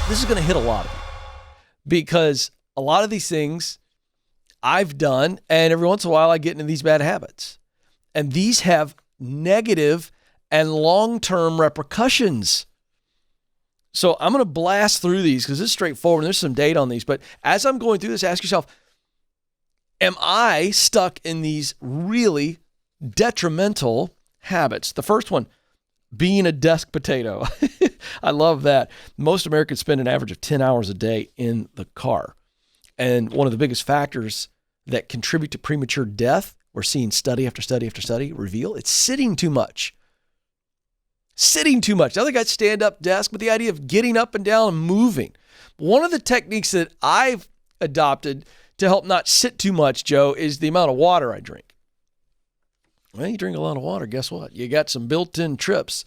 this is going to hit a lot of you because a lot of these things I've done, and every once in a while I get into these bad habits. And these have negative and long-term repercussions. So I'm going to blast through these because it's straightforward and there's some data on these. But as I'm going through this, ask yourself, am I stuck in these really detrimental habits? The first one, being a desk potato. I love that. Most Americans spend an average of 10 hours a day in the car. And one of the biggest factors that contribute to premature death, we're seeing study after study after study reveal, it's sitting too much. Sitting too much. The other guy's stand-up desk, but the idea of getting up and down and moving. One of the techniques that I've adopted to help not sit too much, Joe, is the amount of water I drink. Well, you drink a lot of water, guess what? You got some built-in trips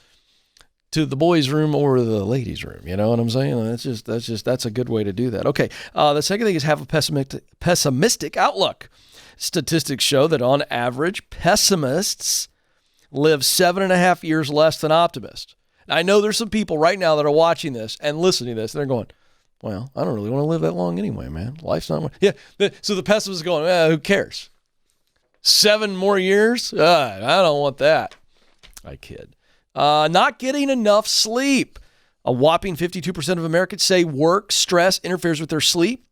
to the boys' room or the ladies' room. You know what I'm saying? That's a good way to do that. Okay. The second thing is have a pessimistic outlook. Statistics show that on average, pessimists live 7.5 years less than optimists. Now, I know there's some people right now that are watching this and listening to this, and they're going, well, I don't really want to live that long anyway, man. Life's not... Yeah. So the pessimist is going, who cares? 7 more years? I don't want that. I kid. Not getting enough sleep. A whopping 52% of Americans say work stress interferes with their sleep.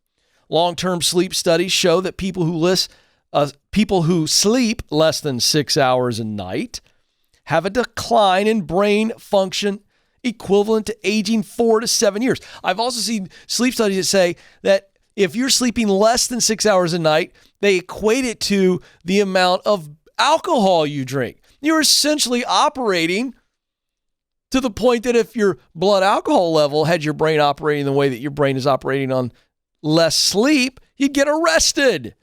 Long-term sleep studies show that people who sleep less than 6 hours a night have a decline in brain function equivalent to aging 4 to 7 years. I've also seen sleep studies that say that if you're sleeping less than 6 hours a night, they equate it to the amount of alcohol you drink. You're essentially operating to the point that if your blood alcohol level had your brain operating the way that your brain is operating on less sleep, you'd get arrested.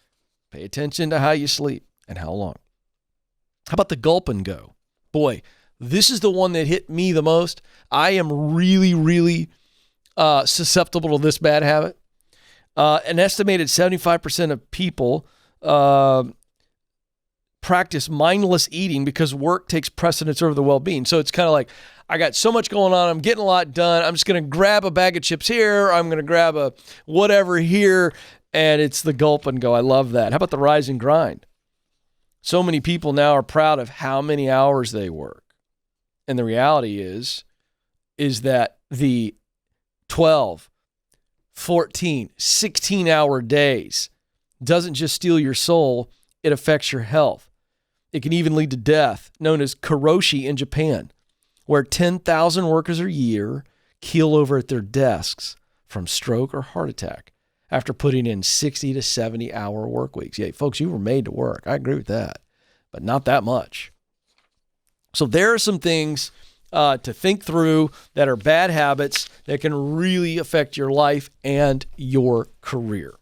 Pay attention to how you sleep and how long. How about the gulp and go? Boy, this is the one that hit me the most. I am really, really susceptible to this bad habit. An estimated 75% of people practice mindless eating because work takes precedence over the well-being. So it's kind of like, I got so much going on. I'm getting a lot done. I'm just going to grab a bag of chips here. I'm going to grab a whatever here. And it's the gulp and go. I love that. How about the rise and grind? So many people now are proud of how many hours they work. And the reality is that the 12, 14, 16-hour days doesn't just steal your soul, it affects your health. It can even lead to death, known as karoshi in Japan, where 10,000 workers a year keel over at their desks from stroke or heart attack after putting in 60 to 70-hour work weeks. Yeah, folks, you were made to work. I agree with that, but not that much. So there are some things to think through that are bad habits that can really affect your life and your career.